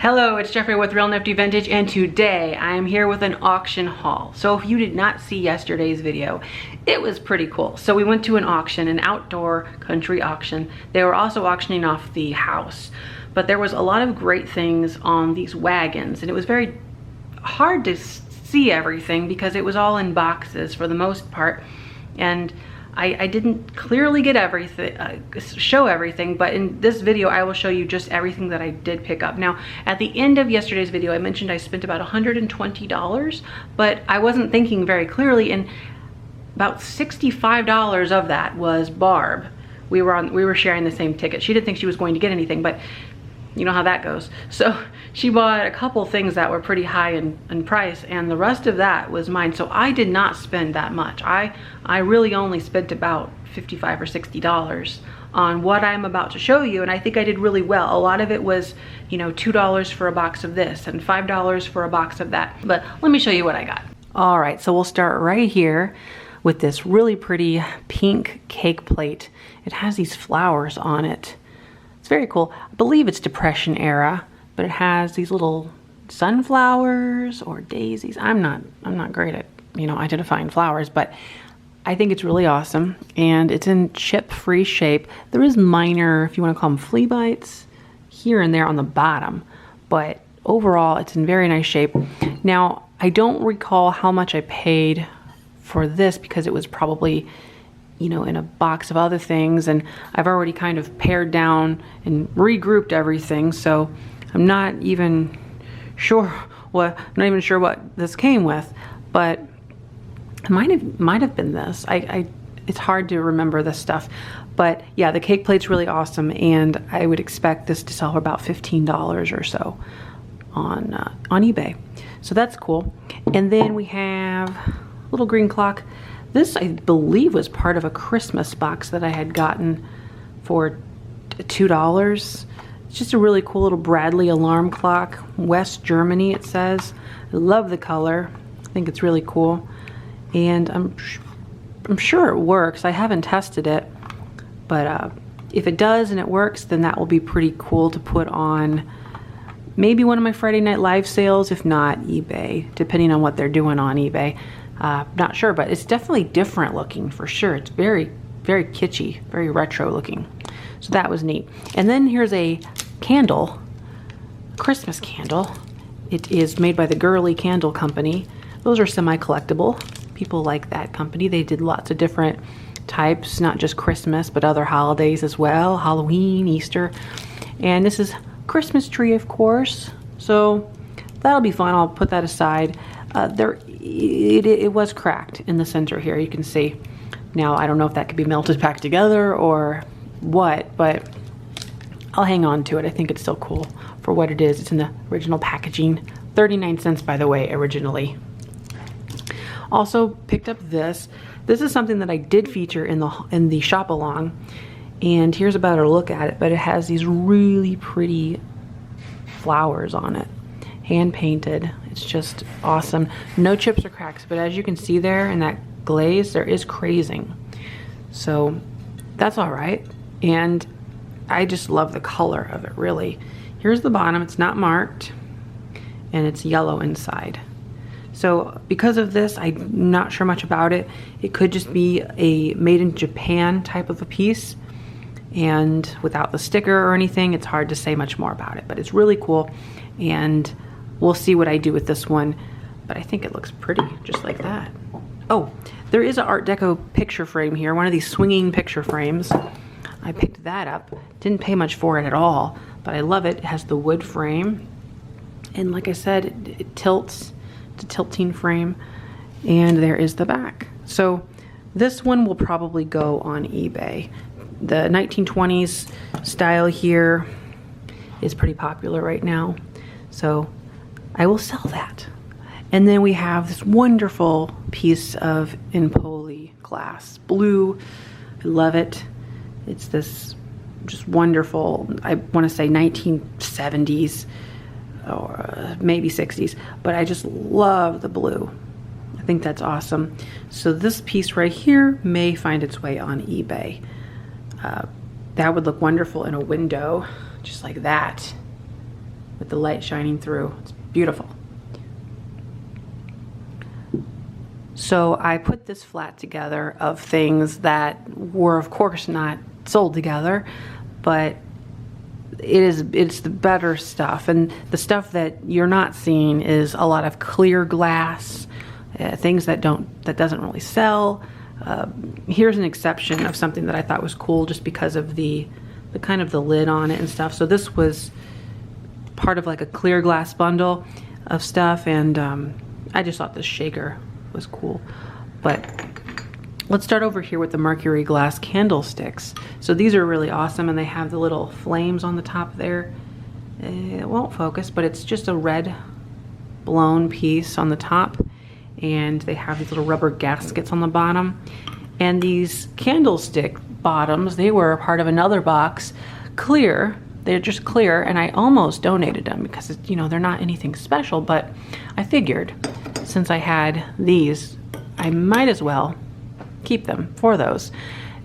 Hello, it's Jeffrey with Real Nifty Vintage, and today I am here with an auction haul. So if you did not see yesterday's video, it was pretty cool. So we went to an auction, an outdoor country auction. They were also auctioning off the house, but there was a lot of great things on these wagons, and it was very hard to see everything because it was all in boxes for the most part, and I didn't clearly get everything, show everything, but in this video I will show you just everything that I did pick up. Now, at the end of yesterday's video, I mentioned I spent about $120, but I wasn't thinking very clearly, and about $65 of that was Barb. We were sharing the same ticket. She didn't think she was going to get anything, but you know how that goes. So she bought a couple things that were pretty high in price, and the rest of that was mine. So I did not spend that much. I really only spent about $55 or $60 on what I'm about to show you, and I think I did really well. A lot of it was, you know, $2 for a box of this and $5 for a box of that. But let me show you what I got. All right, so we'll start right here with this really pretty pink cake plate. It has these flowers on it. It's very cool. I believe it's Depression era, but it has these little sunflowers or daisies. I'm not great at, you know, identifying flowers, but I think it's really awesome, and it's in chip-free shape. There is minor, if you want to call them flea bites, here and there on the bottom, but overall it's in very nice shape. Now, I don't recall how much I paid for this because it was probably, you know, in a box of other things, and I've already kind of pared down and regrouped everything, so I'm not even sure what this came with, but it might have been this. It's hard to remember this stuff, but yeah, the cake plate's really awesome, and I would expect this to sell for about $15 or so on eBay. So that's cool. And then we have a little green clock. This, I believe, was part of a Christmas box that I had gotten for $2. It's just a really cool little Bradley alarm clock. West Germany, it says. I love the color. I think it's really cool. And I'm sure it works. I haven't tested it. But if it does and it works, then that will be pretty cool to put on maybe one of my Friday Night Live sales, if not eBay, depending on what they're doing on eBay. Not sure, but it's definitely different looking for sure. It's very, very kitschy, very retro looking. So that was neat. And then here's a candle, Christmas candle. It is made by the Girly Candle Company. Those are semi-collectible. People like that company. They did lots of different types, not just Christmas, but other holidays as well. Halloween, Easter. And this is Christmas tree, of course. So that'll be fun. I'll put that aside. It was cracked in the center here, you can see. Now, I don't know if that could be melted back together or what, but I'll hang on to it. I think it's still cool for what it is. It's in the original packaging. 39 cents, by the way, originally. Also picked up this. This is something that I did feature in the shop along, and here's a better look at it, but it has these really pretty flowers on it. Hand painted. It's just awesome. No chips or cracks, but as you can see there in that glaze, there is crazing. So that's all right. And I just love the color of it, really. Here's the bottom. It's not marked, and it's yellow inside. So because of this, I'm not sure much about it. It could just be a made in Japan type of a piece, and without the sticker or anything, it's hard to say much more about it, but it's really cool, and we'll see what I do with this one, but I think it looks pretty, just like that. Oh, there is an Art Deco picture frame here, one of these swinging picture frames. I picked that up. Didn't pay much for it at all, but I love it. It has the wood frame, and like I said, it tilts. It's a tilting frame, and there is the back. So this one will probably go on eBay. The 1920s style here is pretty popular right now, so I will sell that. And then we have this wonderful piece of Empoli glass, blue. I love it. It's this just wonderful, I want to say 1970s or maybe 60s, but I just love the blue. I think that's awesome. So this piece right here may find its way on eBay. That would look wonderful in a window, just like that. with the light shining through. It's beautiful. So I put this flat together of things that were of course not sold together, but it's the better stuff, and the stuff that you're not seeing is a lot of clear glass, things that doesn't really sell. Here's an exception of something that I thought was cool just because of the kind of the lid on it and stuff. So this was part of like a clear glass bundle of stuff, and I just thought this shaker was cool. But let's start over here with the Mercury glass candlesticks. So these are really awesome, and they have the little flames on the top there. It won't focus, but it's just a red blown piece on the top, and they have these little rubber gaskets on the bottom. And these candlestick bottoms, they were part of another box, clear. They're just clear, and I almost donated them because, you know, they're not anything special, but I figured since I had these, I might as well keep them for those.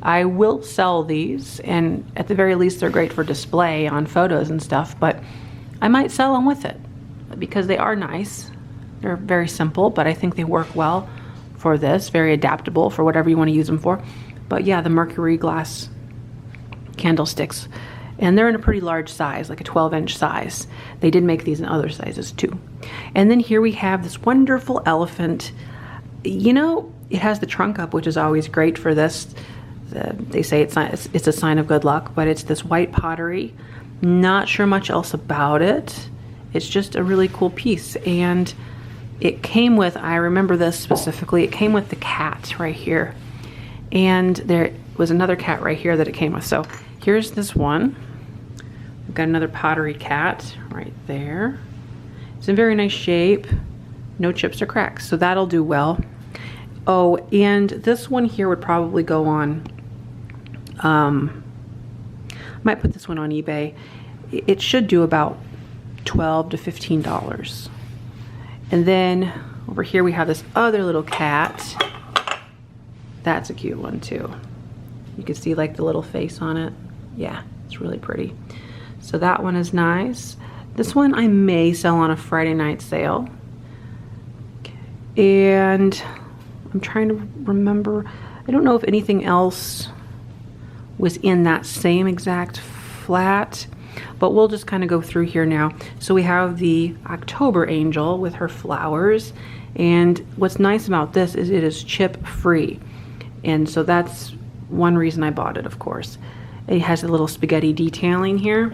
I will sell these, and at the very least they're great for display on photos and stuff, but I might sell them with it because they are nice. They're very simple, but I think they work well for this, very adaptable for whatever you want to use them for. But yeah, the Mercury glass candlesticks, and they're in a pretty large size, like a 12-inch size. They did make these in other sizes too. And then here we have this wonderful elephant. You know, it has the trunk up, which is always great for this. They say it's a sign of good luck, but it's this white pottery. Not sure much else about it. It's just a really cool piece. And it came with, I remember this specifically, it came with the cat right here. And there was another cat right here that it came with. So here's this one. We've got another Pottery Cat right there. It's in very nice shape. No chips or cracks, so that'll do well. Oh, and this one here would probably go on, might put this one on eBay. It should do about $12 to $15. And then over here we have this other little cat. That's a cute one too. You can see like the little face on it. Yeah, it's really pretty. So that one is nice. This one I may sell on a Friday night sale. And I'm trying to remember, I don't know if anything else was in that same exact flat, but we'll just kind of go through here now. So we have the October angel with her flowers, and what's nice about this is it is chip free, and so that's one reason I bought it, of course. It has a little spaghetti detailing here.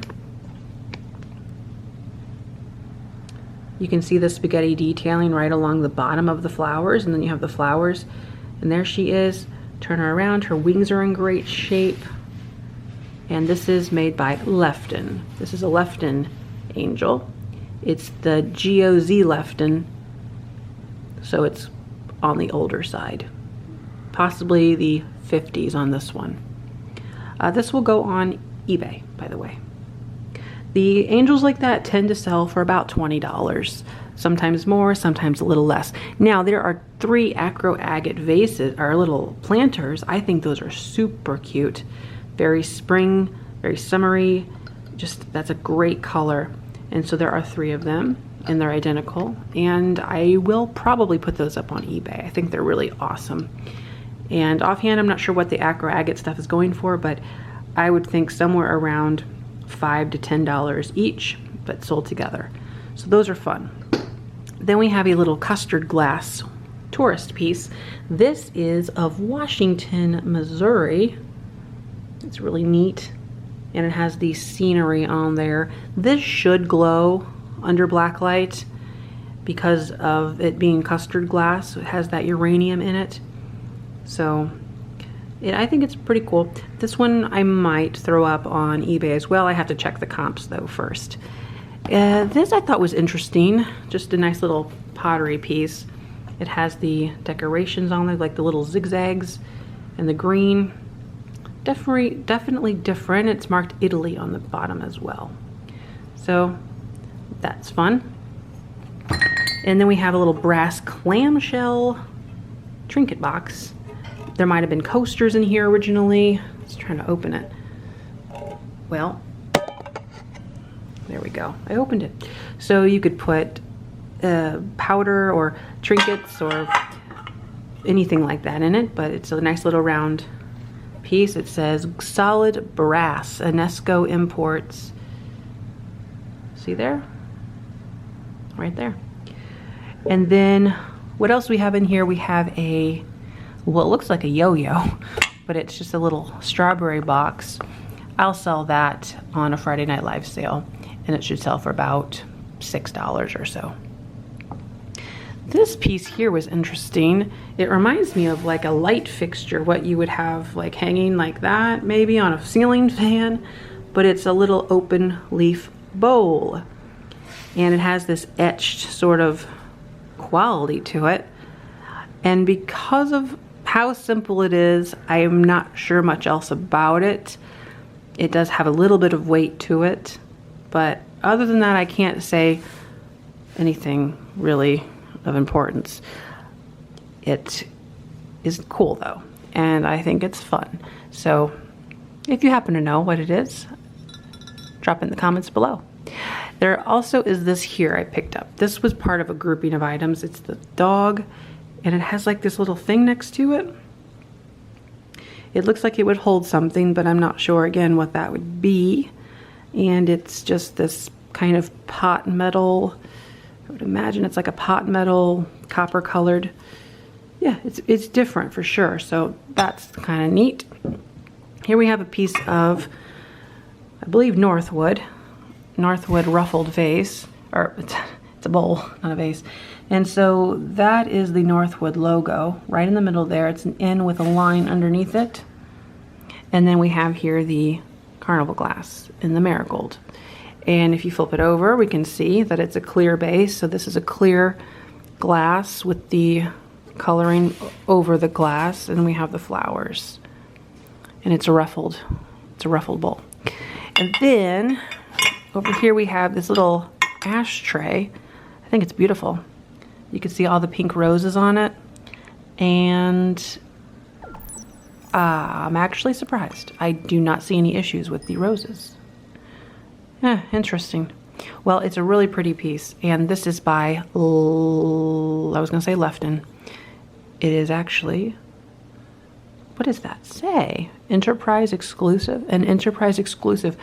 You can see the spaghetti detailing right along the bottom of the flowers, and then you have the flowers, and there she is. Turn her around, her wings are in great shape. And this is made by Lefton. This is a Lefton angel. It's the GOZ Lefton, so it's on the older side. Possibly the 50s on this one. This will go on eBay, by the way. The angels like that tend to sell for about $20, sometimes more, sometimes a little less. Now there are 3 Acro Agate Vases, or little planters. I think those are super cute. Very spring, very summery, just that's a great color. And so there are 3 of them, and they're identical. And I will probably put those up on eBay. I think they're really awesome. And offhand, I'm not sure what the Acro Agate stuff is going for, but I would think somewhere around $5 to $10 each, but sold together. So those are fun. Then we have a little Custard Glass tourist piece. This is of Washington, Missouri. It's really neat, and it has the scenery on there. This should glow under black light because of it being custard glass. It has that uranium in it. So I think it's pretty cool. This one I might throw up on eBay as well. I have to check the comps though first. This I thought was interesting. Just a nice little pottery piece. It has the decorations on there, like the little zigzags and the green. Definitely different. It's marked Italy on the bottom as well. So that's fun. And then we have a little brass clamshell trinket box. There might have been coasters in here originally. I was trying to open it. Well, There we go. I opened it. So you could put powder or trinkets or anything like that in it, but it's a nice little round piece. It says solid brass, Nesco imports. See there? Right there. And then what else we have in here? We have a, well, it looks like a yo-yo, but it's just a little strawberry box. I'll sell that on a Friday Night Live sale, and it should sell for about $6 or so. This piece here was interesting. It reminds me of like a light fixture, what you would have like hanging like that, maybe on a ceiling fan, but it's a little open leaf bowl. And it has this etched sort of quality to it. And because of how simple it is, I am not sure much else about it. It does have a little bit of weight to it, but other than that, I can't say anything really of importance. It is cool though, and I think it's fun. So if you happen to know what it is, drop it in the comments below. There also is this here I picked up. This was part of a grouping of items. It's the dog, and it has like this little thing next to it. It looks like it would hold something, but I'm not sure again what that would be. And it's just this kind of pot metal. I would imagine it's like a pot metal, copper colored. Yeah, it's different for sure. So that's kind of neat. Here we have a piece of, I believe, Northwood ruffled vase, or it's a bowl, not a vase. And so that is the Northwood logo right in the middle there. It's an N with a line underneath it. And then we have here the Carnival glass in the Marigold. And if you flip it over, we can see that it's a clear base. So this is a clear glass with the coloring over the glass, and we have the flowers. And it's a ruffled bowl. And then over here we have this little ashtray. I think it's beautiful. You can see all the pink roses on it. And I'm actually surprised. I do not see any issues with the roses. Yeah, interesting. Well, it's a really pretty piece, and this is by, I was going to say Lefton. It is actually, what does that say? Enterprise exclusive? An Enterprise exclusive.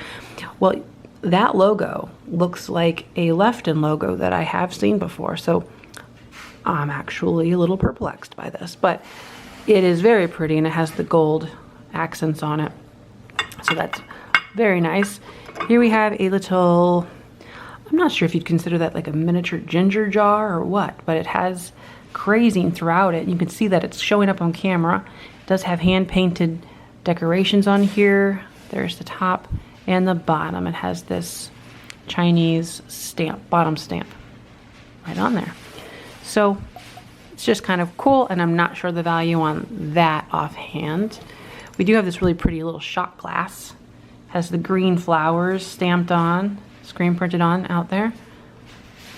Well, that logo looks like a Lefton logo that I have seen before, so I'm actually a little perplexed by this, but it is very pretty, and it has the gold accents on it, so that's very nice. Here we have a little, I'm not sure if you'd consider that like a miniature ginger jar or what, but it has crazing throughout it. You can see that it's showing up on camera. It does have hand-painted decorations on here. There's the top and the bottom. It has this Chinese stamp, bottom stamp right on there. So it's just kind of cool, and I'm not sure the value on that offhand. We do have this really pretty little shot glass. Has the green flowers stamped on, screen printed on out there.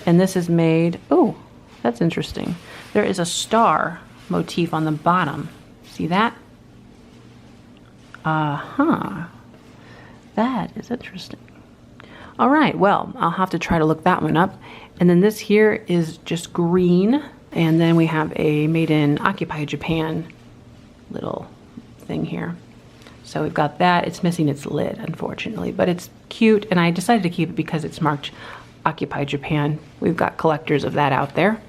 And this is made, oh, that's interesting. There is a star motif on the bottom. See that? Uh-huh. That is interesting. All right, well, I'll have to try to look that one up. And then this here is just green. And then we have a made in Occupy Japan little thing here. So we've got that. It's missing its lid, unfortunately, but it's cute, and I decided to keep it because it's marked Occupy Japan. We've got collectors of that out there.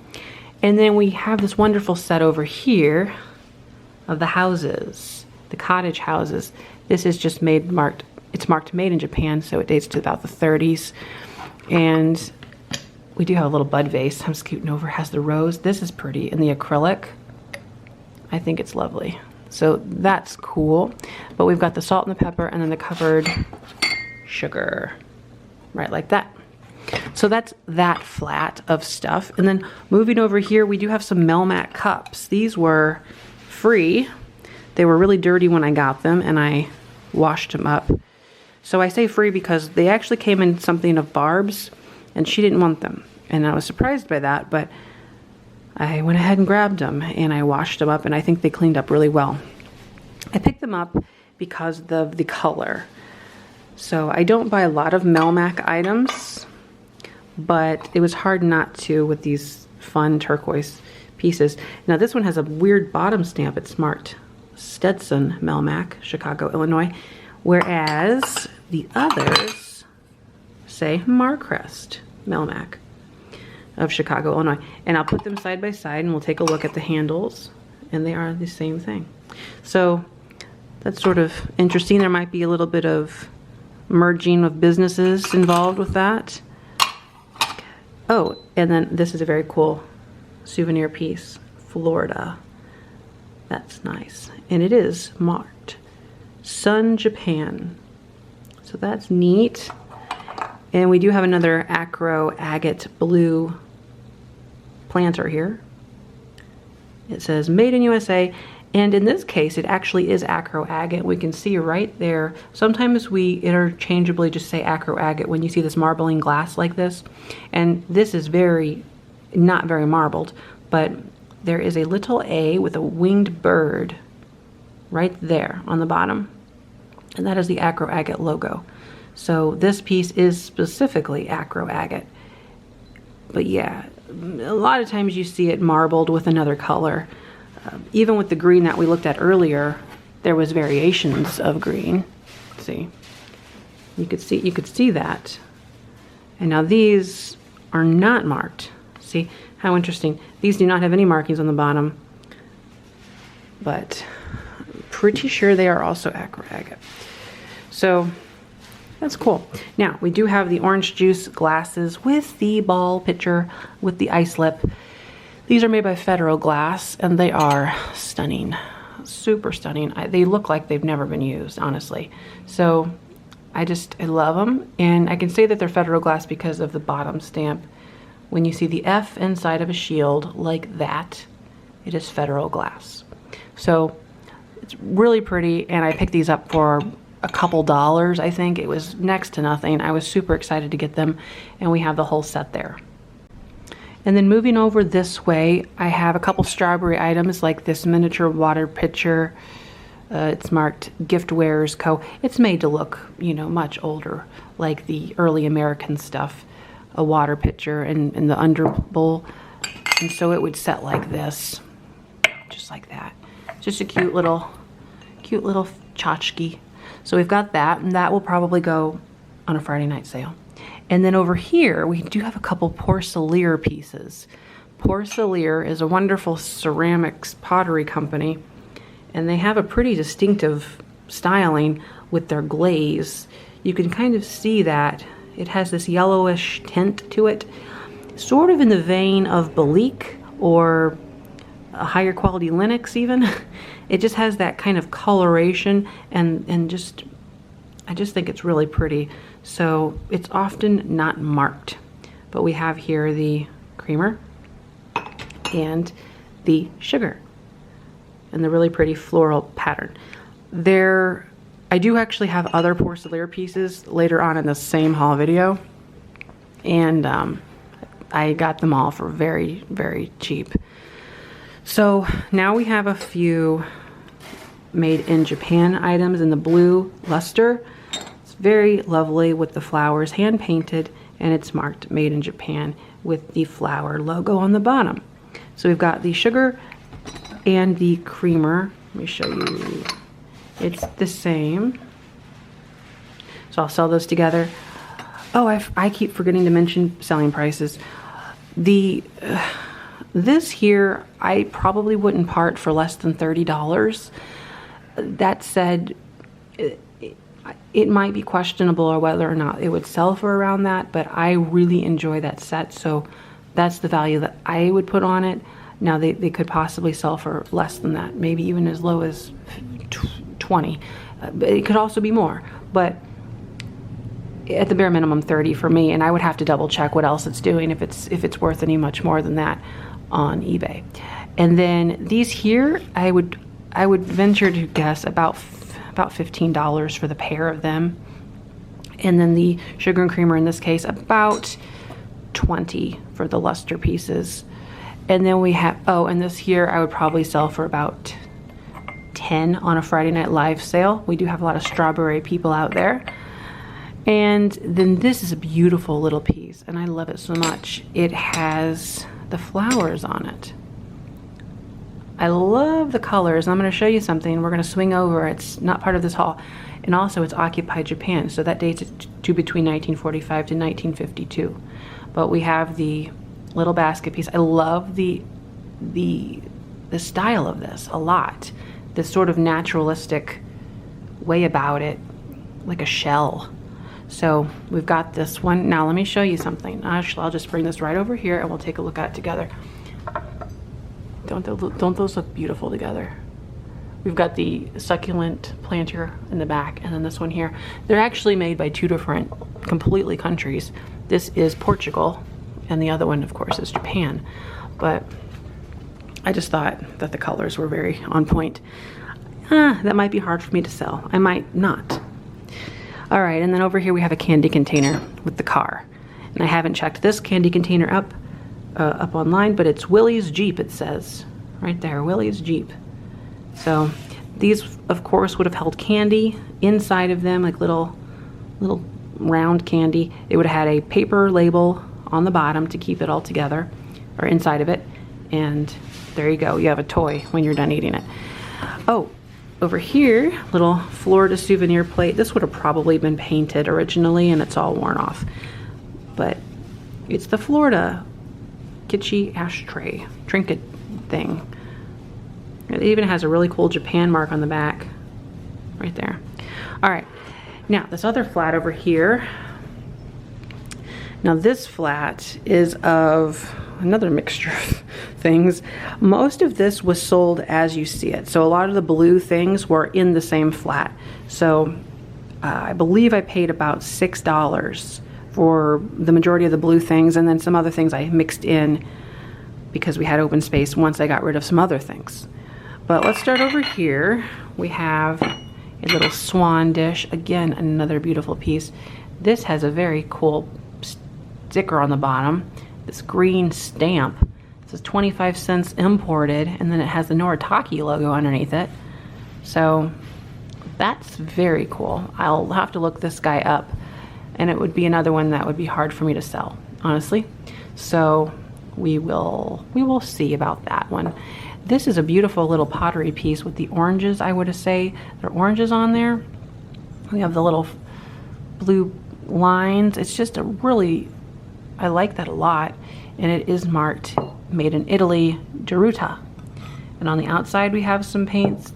And then we have this wonderful set over here of the houses, the cottage houses. This is just marked made in Japan, so it dates to about the 30s. And we do have a little bud vase. I'm scooting over. It has the rose. This is pretty, and the acrylic. I think it's lovely. So that's cool. But we've got the salt and the pepper, and then the covered sugar, right like that. So that's that flat of stuff. And then moving over here, we do have some Melmat cups. These were free. They were really dirty when I got them, and I washed them up. So I say free because they actually came in something of Barb's, and she didn't want them. And I was surprised by that, but I went ahead and grabbed them, and I washed them up, and I think they cleaned up really well. I picked them up because of the color. So I don't buy a lot of Melmat items, but it was hard not to with these fun turquoise pieces. Now this one has a weird bottom stamp. It's marked Stetson Melmat, Chicago, Illinois, whereas the others say Marcrest Melmat of Chicago, Illinois. And I'll put them side by side and we'll take a look at the handles, and they are the same thing. So that's sort of interesting. There might be a little bit of merging of businesses involved with that. Oh, and then this is a very cool souvenir piece, Florida. That's nice. And it is marked Sun Japan. So that's neat. And we do have another Acro agate blue planter here. It says made in USA. And in this case, it actually is Acro agate. We can see right there. Sometimes we interchangeably just say Acro agate when you see this marbling glass like this. And this is not very marbled, but there is a little A with a winged bird right there on the bottom. And that is the Acro agate logo. So this piece is specifically Acro agate. But yeah, a lot of times you see it marbled with another color. Even with the green that we looked at earlier, there was variations of green. Let's see, you could see that. And now these are not marked. See how interesting. These do not have any markings on the bottom, but I'm pretty sure they are also Acro agate. So that's cool. Now we do have the orange juice glasses with the ball pitcher with the ice lip. These are made by Federal Glass, and they are stunning, super stunning. They look like they've never been used, honestly. So I love them, and I can say that they're Federal Glass because of the bottom stamp. When you see the F inside of a shield like that, it is Federal Glass. So it's really pretty, and I picked these up for a couple dollars, I think. It was next to nothing. I was super excited to get them, and we have the whole set there. And then moving over this way, I have a couple strawberry items like this miniature water pitcher. It's marked Giftwares Co. It's made to look, you know, much older, like the early American stuff. A water pitcher and the under bowl. And so it would set like this, just like that. Just a cute little tchotchke. So we've got that, and that will probably go on a Friday night sale. And then over here, we do have a couple Porcelair pieces. Porcelair is a wonderful ceramics pottery company, and they have a pretty distinctive styling with their glaze. You can kind of see that. It has this yellowish tint to it, sort of in the vein of Belique or a higher quality Linux even. It just has that kind of coloration, and I just think it's really pretty. So it's often not marked, but we have here the creamer and the sugar and the really pretty floral pattern. I do actually have other Porcelair pieces later on in the same haul video, and I got them all for very, very cheap. So now we have a few made in Japan items in the blue luster. It's very lovely with the flowers, hand painted, and it's marked made in Japan with the flower logo on the bottom. So we've got the sugar and the creamer. Let me show you. It's the same. So I'll sell those together. Oh, I keep forgetting to mention selling prices. This here, I probably wouldn't part for less than $30. That said, it might be questionable or whether or not it would sell for around that, but I really enjoy that set, so that's the value that I would put on it. Now they could possibly sell for less than that, maybe even as low as 20. It could also be more, but at the bare minimum 30 for me, and I would have to double check what else it's doing if it's worth any much more than that on eBay. And then these here, I would venture to guess about $15 for the pair of them. And then the sugar and creamer in this case, about $20 for the luster pieces. And then we have, oh, and this here I would probably sell for about $10 on a Friday Night Live sale. We do have a lot of strawberry people out there. And then this is a beautiful little piece, and I love it so much. It has the flowers on it. I love the colors. I'm going to show you something. We're going to swing over. It's not part of this haul. And also it's occupied Japan, so that dates it to between 1945 to 1952. But we have the little basket piece. I love the style of this a lot. This sort of naturalistic way about it, like a shell. So we've got this one. Now let me show you something. I'll just bring this right over here and we'll take a look at it together. Don't those look beautiful together? We've got the Succulent Planter in the back, and then this one here. They're actually made by two different completely countries. This is Portugal, and the other one, of course, is Japan. But I just thought that the colors were very on point. That might be hard for me to sell. I might not. All right, and then over here we have a candy container with the car. And I haven't checked this candy container up online, but it's Willie's Jeep, it says. Right there, Willie's Jeep. So these, of course, would have held candy inside of them, like little round candy. It would have had a paper label on the bottom to keep it all together, or inside of it. And there you go, you have a toy when you're done eating it. Oh, over here, little Florida souvenir plate. This would have probably been painted originally and it's all worn off. But it's the Florida kitschy ashtray trinket thing. It even has a really cool Japan mark on the back right there. All right, now this other flat over here. Now this flat is of another mixture of things. Most of this was sold as you see it. So a lot of the blue things were in the same flat. So I believe I paid about $6 for the majority of the blue things, and then some other things I mixed in because we had open space once I got rid of some other things. But let's start over here. We have a little Swan Dish. Again, another beautiful piece. This has a very cool sticker on the bottom. This green stamp. It says 25 cents imported, and then it has the Noritake logo underneath it. So that's very cool. I'll have to look this guy up, and it would be another one that would be hard for me to sell, honestly. So we will see about that one. This is a beautiful little pottery piece with the oranges, I would say. There are oranges on there. We have the little blue lines. It's just a really, I like that a lot. And it is marked made in Italy, Geruta. And on the outside we have some paint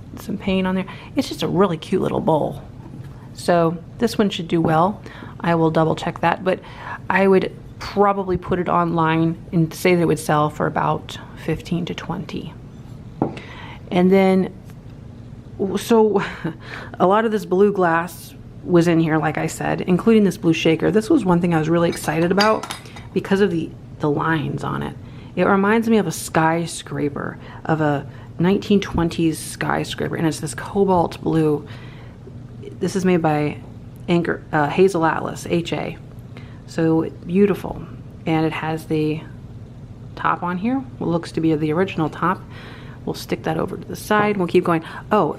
on there. It's just a really cute little bowl. So this one should do well. I will double check that, but I would probably put it online and say that it would sell for about 15 to 20. And then, so a lot of this blue glass was in here, like I said, including this blue shaker. This was one thing I was really excited about because of the lines on it. It reminds me of a skyscraper, of a 1920s skyscraper, and it's this cobalt blue. This is made by Hazel Atlas, HA. So beautiful. And it has the top on here, what looks to be the original top. We'll stick that over to the side. We'll keep going. Oh,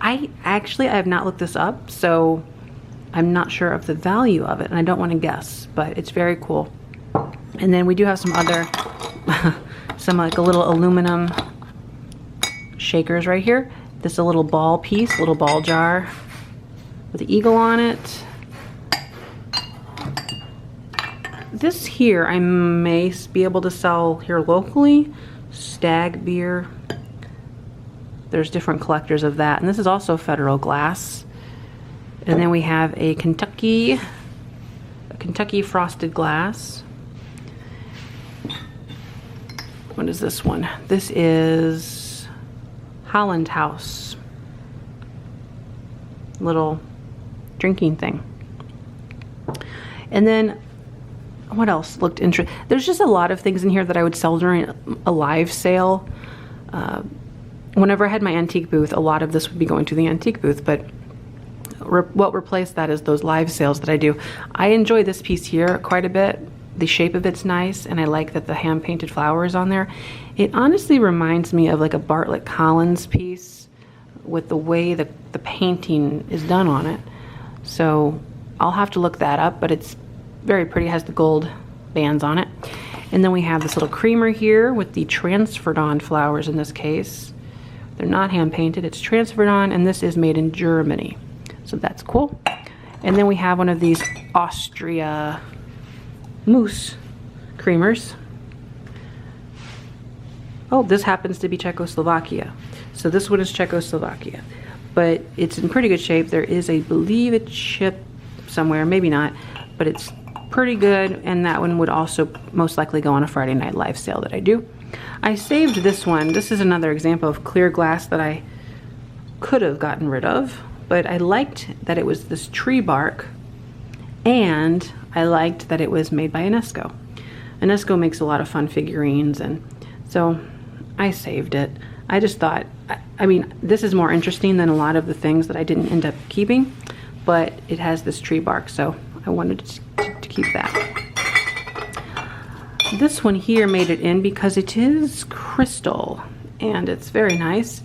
I have not looked this up, so I'm not sure of the value of it, and I don't want to guess, but it's very cool. And then we do have some other, some like a little aluminum shakers right here. This is a little ball piece, little ball jar with the eagle on it. This here I may be able to sell here locally. Stag beer. There's different collectors of that. And this is also Federal Glass. And then we have a Kentucky frosted glass. What is this one? This is Holland House. Little drinking thing. And then what else looked interesting? There's just a lot of things in here that I would sell during a live sale. Whenever I had my antique booth, a lot of this would be going to the antique booth, but what replaced that is those live sales that I do. I enjoy this piece here quite a bit. The shape of it's nice, and I like that the hand-painted flower is on there. It honestly reminds me of like a Bartlett Collins piece with the way that the painting is done on it. So I'll have to look that up, but it's very pretty. It has the gold bands on it. And then we have this little creamer here with the transferred on flowers in this case. They're not hand painted, it's transferred on, and this is made in Germany. So that's cool. And then we have one of these Austria mousse creamers. Oh, this happens to be Czechoslovakia. So this one is Czechoslovakia, but it's in pretty good shape. There is, I believe, a chip somewhere, maybe not, but it's pretty good, and that one would also most likely go on a Friday night live sale that I do. I saved this one. This is another example of clear glass that I could have gotten rid of, but I liked that it was this tree bark, and I liked that it was made by Unesco. Unesco makes a lot of fun figurines, and so I saved it. I just thought, I mean, this is more interesting than a lot of the things that I didn't end up keeping, but it has this tree bark, so I wanted to keep that. This one here made it in because it is crystal, and it's very nice.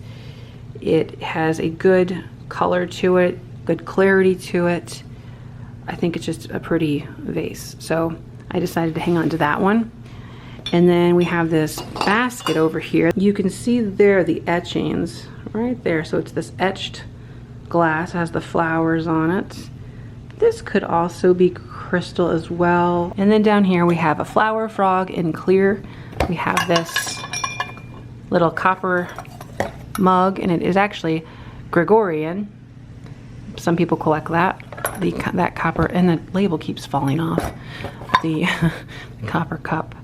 It has a good color to it, good clarity to it. I think it's just a pretty vase, so I decided to hang on to that one. And then we have this basket over here. You can see there the etchings right there. So it's this etched glass, it has the flowers on it. This could also be crystal as well. And then down here we have a flower frog in clear. We have this little copper mug, and it is actually Gregorian. Some people collect that. That copper, and the label keeps falling off. The copper cup.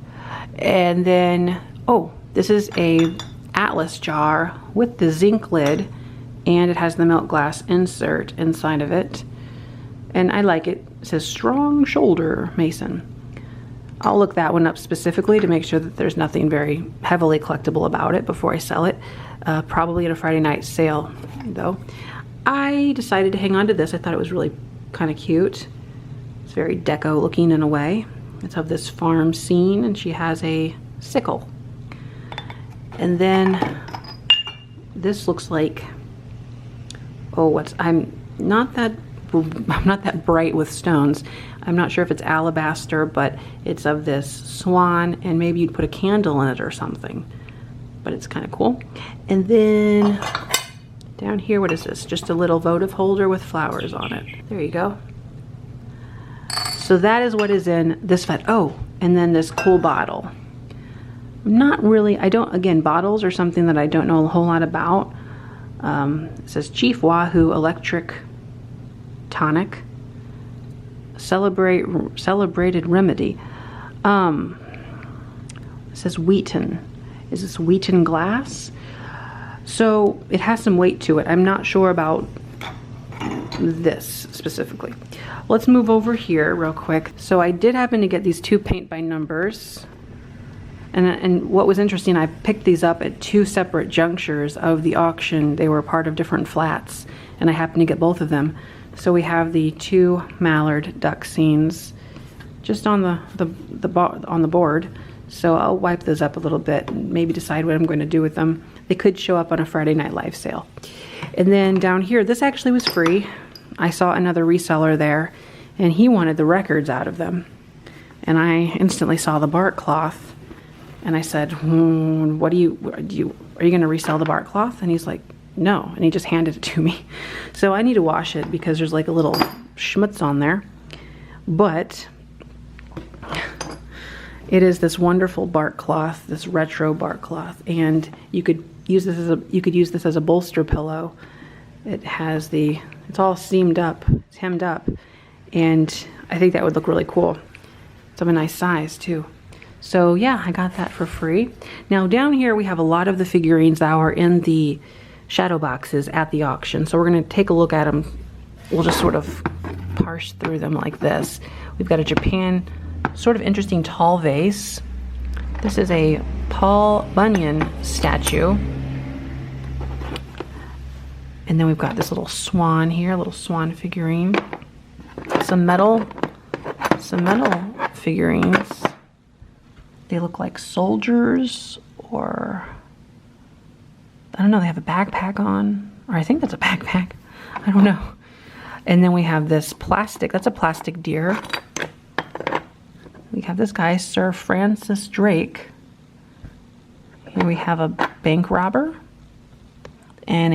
And then, oh, this is a Atlas jar with the zinc lid, and it has the milk glass insert inside of it. And I like it. It says strong shoulder mason. I'll look that one up specifically to make sure that there's nothing very heavily collectible about it before I sell it. Probably at a Friday night sale though. I decided to hang on to this. I thought it was really kind of cute. It's very deco looking in a way. It's of this farm scene, and she has a sickle. And then this looks like, oh, I'm not that bright with stones. I'm not sure if it's alabaster, but it's of this swan, and maybe you'd put a candle in it or something. But it's kind of cool. And then down here, what is this? Just a little votive holder with flowers on it. There you go. So that is what is in this vat. Oh, and then this cool bottle. Not really, again, bottles are something that I don't know a whole lot about. It says Chief Wahoo Electric Tonic. Celebrated Remedy. It says Wheaton. Is this Wheaton glass? So it has some weight to it. I'm not sure about this specifically. Let's move over here real quick. So I did happen to get these two paint by numbers. And what was interesting, I picked these up at two separate junctures of the auction. They were part of different flats, and I happened to get both of them. So we have the two mallard duck scenes just on the board. So I'll wipe those up a little bit and maybe decide what I'm going to do with them. They could show up on a Friday night live sale. And then down here, this actually was free. I saw another reseller there, and he wanted the records out of them. And I instantly saw the bark cloth, and I said, are you going to resell the bark cloth? And he's like, no, and he just handed it to me. So I need to wash it because there's like a little schmutz on there. But it is this wonderful bark cloth, this retro bark cloth, and you could use this as a bolster pillow. It has it's all seamed up, it's hemmed up, and I think that would look really cool. It's of a nice size too. So yeah, I got that for free. Now down here we have a lot of the figurines that were in the shadow boxes at the auction. So we're going to take a look at them. We'll just sort of parse through them like this. We've got a Japan sort of interesting tall vase. This is a Paul Bunyan statue. And then we've got this little swan here, a little swan figurine. Some metal figurines. They look like soldiers, or I don't know, they have a backpack on, or I think that's a backpack. I don't know. And then we have this plastic, that's a plastic deer. We have this guy, Sir Francis Drake. Here we have a bank robber. And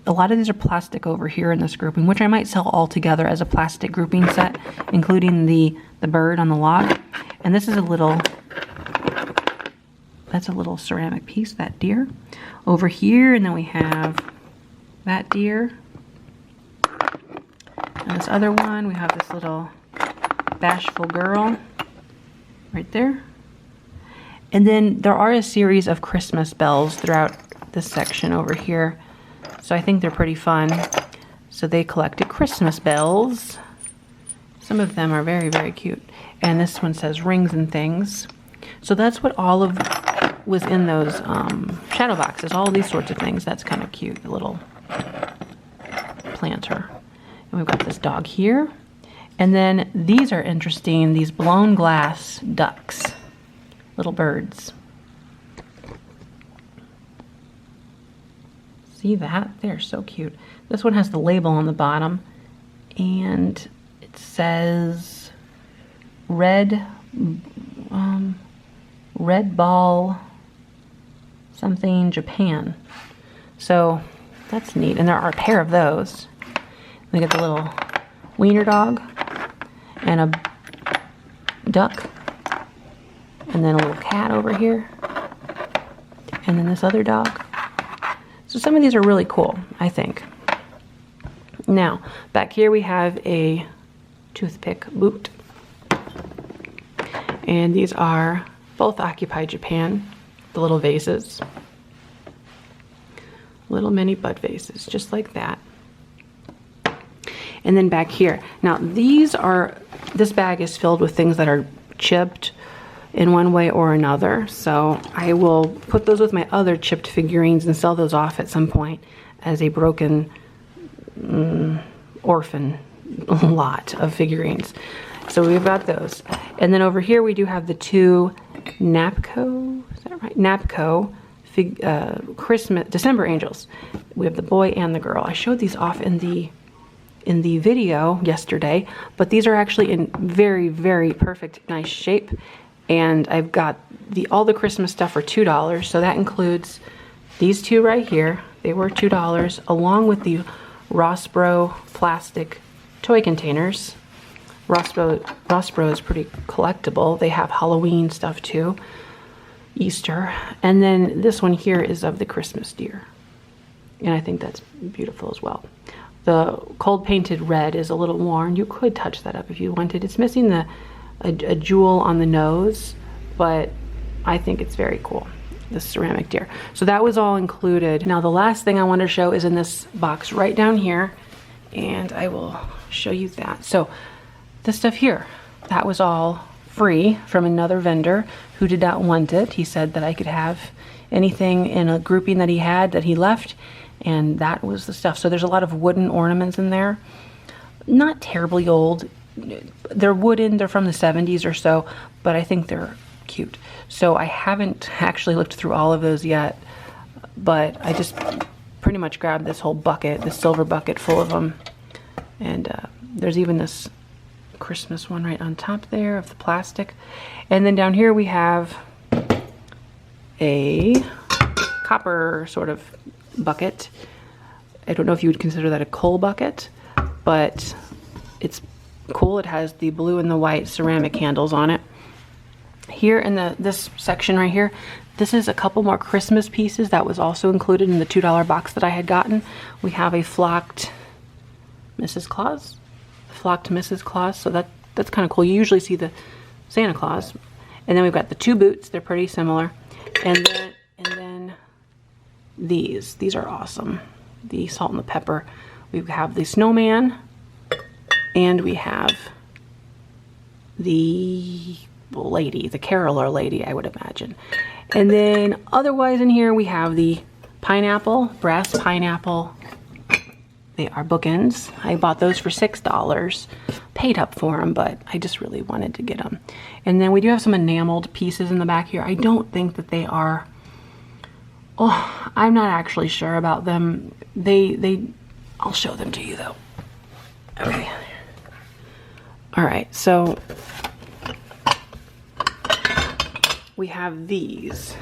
a lot of these are plastic over here in this grouping, which I might sell all together as a plastic grouping set, including the bird on the log. And this is that's a little ceramic piece, that deer. Over here, and then we have that deer. And this other one, we have this little bashful girl right there. And then there are a series of Christmas bells throughout this section over here. So I think they're pretty fun. So they collected Christmas bells. Some of them are very, very cute. And this one says rings and things. So that's what all of was in those shadow boxes. All these sorts of things. That's kind of cute. A little planter. And we've got this dog here. And then these are interesting. These blown glass ducks. Little birds. See that? They're so cute. This one has the label on the bottom. And it says red ball something Japan. So that's neat. And there are a pair of those. We got the little wiener dog and a duck. And then a little cat over here. And then this other dog. So some of these are really cool, I think. Now, back here we have a toothpick boot. And these are both Occupy Japan, the little vases. Little mini bud vases, just like that. And then back here. Now, this bag is filled with things that are chipped in one way or another. So I will put those with my other chipped figurines and sell those off at some point as a broken orphan lot of figurines. So we've got those. And then over here we do have the two Napco, is that right? Napco Christmas, December angels. We have the boy and the girl. I showed these off in the video yesterday, but these are actually in very, very perfect, nice shape. And I've got all the Christmas stuff for $2. So that includes these two right here. They were $2, along with the Rossbro plastic toy containers. Rossbro is pretty collectible. They have Halloween stuff too, Easter. And then this one here is of the Christmas deer. And I think that's beautiful as well. The cold painted red is a little worn. You could touch that up if you wanted. It's missing a jewel on the nose, but I think it's very cool, this ceramic deer. So that was all included. Now the last thing I want to show is in this box right down here, and I will show you that. So this stuff here, that was all free from another vendor who did not want it. He said that I could have anything in a grouping that he had that he left, and that was the stuff. So there's a lot of wooden ornaments in there. Not terribly old. They're wooden, they're from the 70s or so, but I think they're cute. So I haven't actually looked through all of those yet, but I just pretty much grabbed this whole bucket, this silver bucket full of them. And there's even this Christmas one right on top there of the plastic. And then down here we have a copper sort of bucket. I don't know if you would consider that a coal bucket, but it's cool. It has the blue and the white ceramic handles on it. Here in this section right here, this is a couple more Christmas pieces that was also included in the $2 box that I had gotten. We have a flocked Mrs. Claus, so that's kind of cool. You usually see the Santa Claus. And then we've got the two boots. They're pretty similar. And then these are awesome. The salt and the pepper. We have the snowman. And we have the lady, the caroler lady, I would imagine. And then otherwise in here we have the pineapple, brass pineapple. They are bookends. I bought those for $6. Paid up for them, but I just really wanted to get them. And then we do have some enameled pieces in the back here. I don't think that they are, I'm not actually sure about them. I'll show them to you though. Okay. All right, so we have these.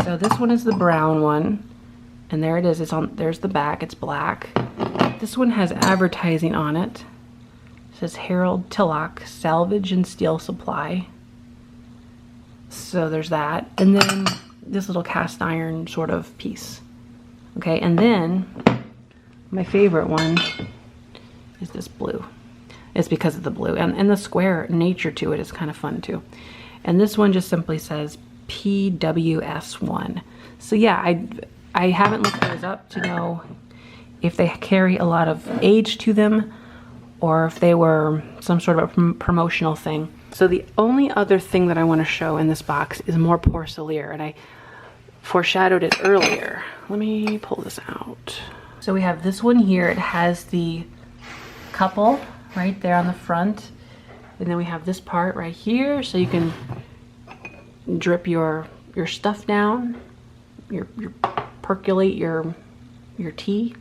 So this one is the brown one, and there it is. It's on. There's the back. It's black. This one has advertising on it. It says Harold Tillock Salvage and Steel Supply. So there's that, and then this little cast iron sort of piece. Okay, and then my favorite one is this blue. It's because of the blue, and the square nature to it is kind of fun too. And this one just simply says PWS1. So yeah, I haven't looked those up to know if they carry a lot of age to them or if they were some sort of a promotional thing. So the only other thing that I want to show in this box is more Porcelair, and I foreshadowed it earlier. Let me pull this out. So we have this one here. It has the couple right there on the front, and then we have this part right here, so you can drip your stuff down, your percolate your tea,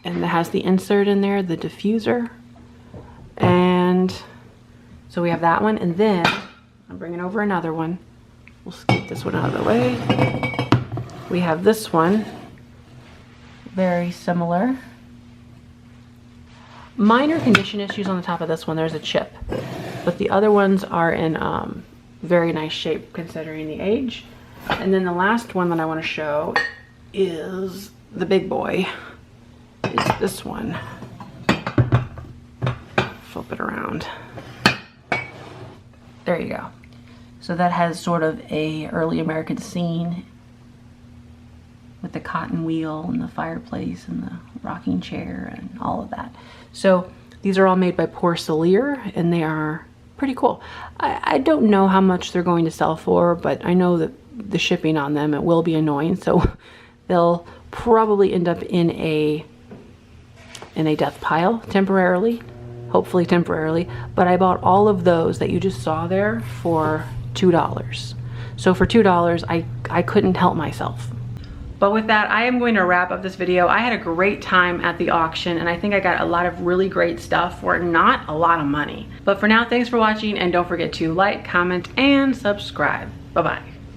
and it has the insert in there, the diffuser, and so we have that one, and then I'm bringing over another one. We'll scoop this one out of the way. We have this one, very similar. Minor condition issues on the top of this one. There's a chip, but the other ones are in very nice shape considering the age. And then the last one that I want to show is the big boy. It's this one. Flip it around. There you go. So that has sort of a early American scene with the cotton wheel and the fireplace and the rocking chair and all of that. So these are all made by Porcelair, and they are pretty cool. I don't know how much they're going to sell for, but I know that the shipping on them, it will be annoying, so they'll probably end up in a death pile temporarily, hopefully temporarily. But I bought all of those that you just saw there for $2. So for $2, I couldn't help myself. But with that, I am going to wrap up this video. I had a great time at the auction, and I think I got a lot of really great stuff for not a lot of money. But for now, thanks for watching, and don't forget to like, comment, and subscribe. Bye-bye.